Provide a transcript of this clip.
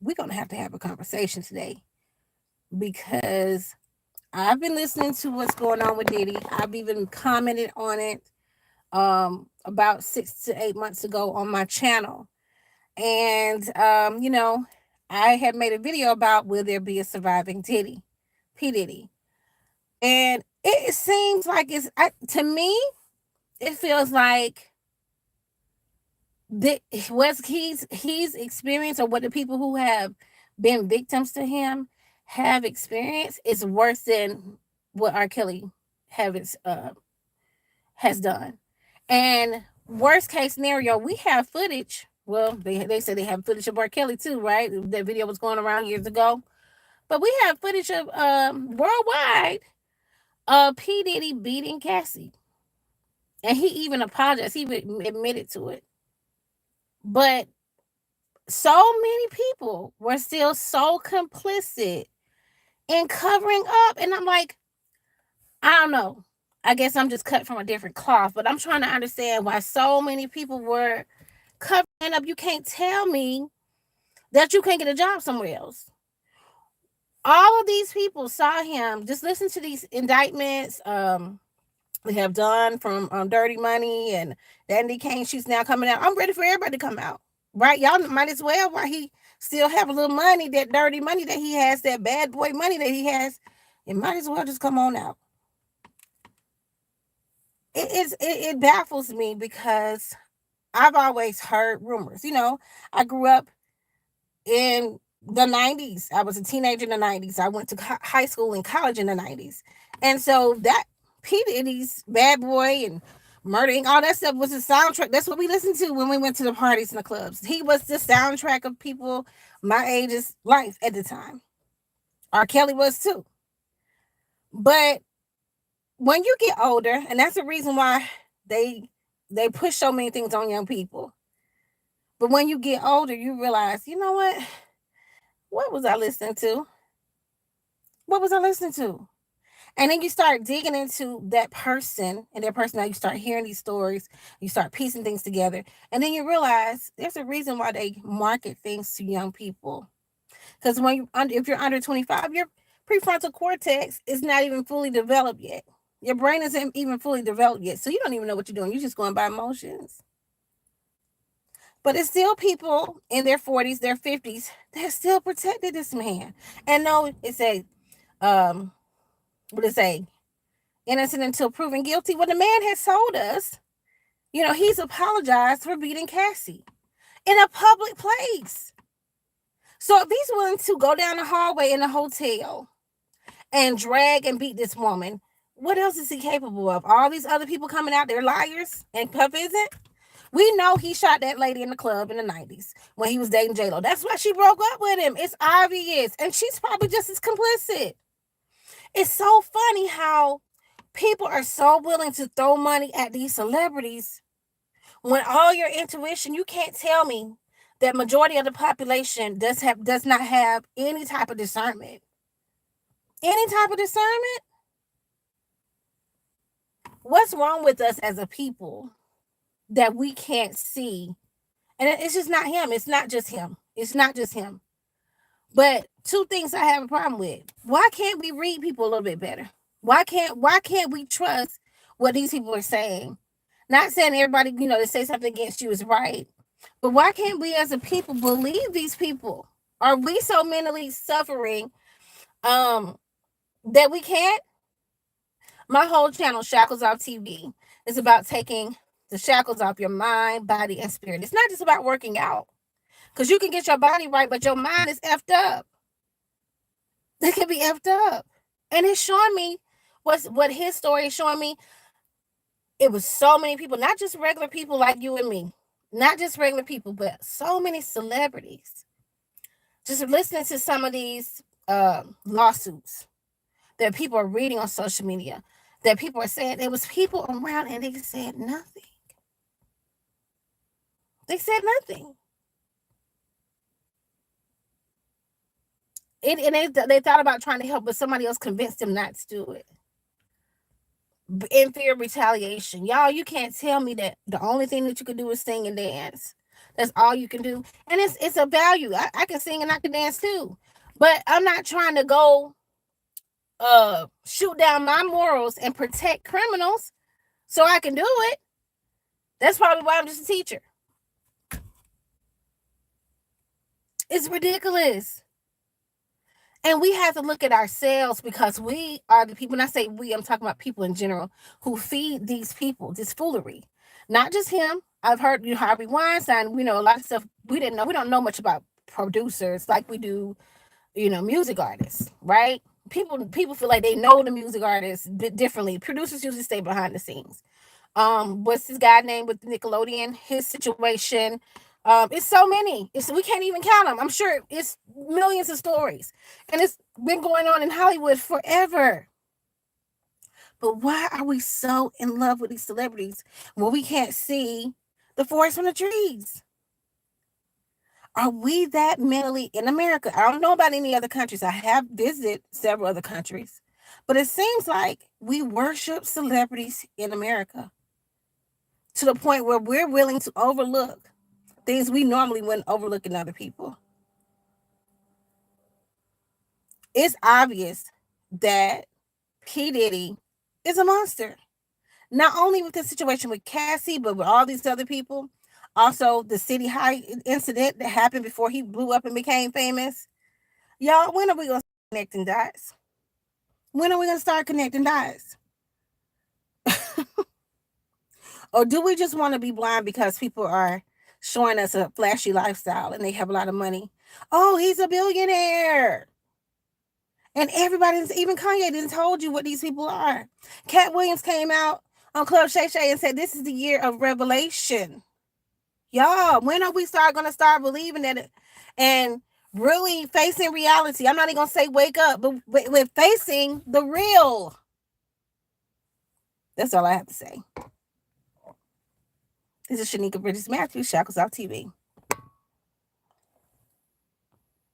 we're going to have a conversation today because I've been listening to what's going on with Diddy. I've even commented on it about 6 to 8 months ago on my channel. And, I had made a video about will there be a surviving Diddy, P Diddy. And it seems like to me, it feels like what he's experienced, or what the people who have been victims to him have experienced, is worse than what R. Kelly has done. And worst case scenario, we have footage. Well, they said they have footage of R. Kelly too, right? That video was going around years ago. But we have footage of worldwide P. Diddy beating Cassie. And he even apologized. He admitted to it. But so many people were still so complicit in covering up. And I'm like, I don't know. I guess I'm just cut from a different cloth, but I'm trying to understand why so many people were covering up. You can't tell me that you can't get a job somewhere else. All of these people saw him. Just listen to these indictments they have done from Dirty Money and Dandy Kane. She's now coming out. I'm ready for everybody to come out. Right? Y'all might as well, while he still have a little money, that dirty money that he has, that bad boy money that he has, it might as well just come on out. It baffles me because I've always heard rumors. I grew up in the 90s. I was a teenager in the 90s. I went to high school and college in the 90s. And so that P. Diddy's Bad Boy and Murder Inc., all that stuff was the soundtrack. That's what we listened to when we went to the parties and the clubs. He was the soundtrack of people my age's life at the time. R. Kelly was too. But when you get older, and that's the reason why they push so many things on young people. But when you get older, you realize, you know what? What was I listening to? What was I listening to? And then you start digging into that person and their personality. You start hearing these stories. You start piecing things together. And then you realize there's a reason why they market things to young people. Because if you're under 25, your prefrontal cortex is not even fully developed yet. Your brain isn't even fully developed yet. So you don't even know what you're doing. You're just going by emotions. But it's still people in their 40s, their 50s, that still protected this man. And no, it's innocent until proven guilty. Well, the man has told us, he's apologized for beating Cassie in a public place. So if he's willing to go down the hallway in a hotel and drag and beat this woman, what else is he capable of? All these other people coming out, they're liars, and Puff isn't. We know he shot that lady in the club in the 90s when he was dating J-Lo. That's why she broke up with him. It's obvious. And she's probably just as complicit. It's so funny how people are so willing to throw money at these celebrities when all your intuition, you can't tell me that majority of the population does not have any type of discernment. Any type of discernment? What's wrong with us as a people that we can't see? And it's just not him. It's not just him. It's not just him. But two things I have a problem with. Why can't we read people a little bit better? Why can't we trust what these people are saying? Not saying everybody, that say something against you is right. But why can't we as a people believe these people? Are we so mentally suffering that we can't? My whole channel, Shackles Off TV, is about taking the shackles off your mind, body, and spirit. It's not just about working out. Because you can get your body right, but your mind is effed up. It can be effed up. And it's showing me what his story is showing me. It was so many people, not just regular people like you and me. Not just regular people, but so many celebrities. Just listening to some of these lawsuits that people are reading on social media, that people are saying, there was people around and they said nothing. They said nothing. They thought about trying to help, but somebody else convinced them not to do it. In fear of retaliation. Y'all, you can't tell me that the only thing that you could do is sing and dance. That's all you can do. And it's a value. I can sing and I can dance too. But I'm not trying to go shoot down my morals and protect criminals so I can do it. That's probably why I'm just a teacher. It's ridiculous. And we have to look at ourselves because we are the people. When I say we, I'm talking about people in general who feed these people this foolery. Not just him. I've heard Harvey Weinstein. We know a lot of stuff we didn't know. We don't know much about producers like we do, music artists, right? People feel like they know the music artists differently. Producers usually stay behind the scenes. What's this guy named with Nickelodeon? His situation. It's so many. We can't even count them. I'm sure it's millions of stories, and it's been going on in Hollywood forever. But why are we so in love with these celebrities when we can't see the forest from the trees? Are we that mentally in America? I don't know about any other countries. I have visited several other countries, but it seems like we worship celebrities in America to the point where we're willing to overlook things we normally wouldn't overlook in other people. It's obvious that P Diddy is a monster. Not only with the situation with Cassie, but with all these other people. Also, the City High incident that happened before he blew up and became famous. Y'all, when are we going to start connecting dots? When are we going to start connecting dots? Or do we just want to be blind because people are showing us a flashy lifestyle and they have a lot of money? Oh, he's a billionaire. And everybody, even Kanye, didn't told you what these people are. Cat Williams came out on Club Shay Shay and said, this is the year of revelation. Y'all, when are we going to start believing that and really facing reality? I'm not even going to say wake up, but we're facing the real. That's all I have to say. This is Shanika Bridges Matthews, Shackles Off TV.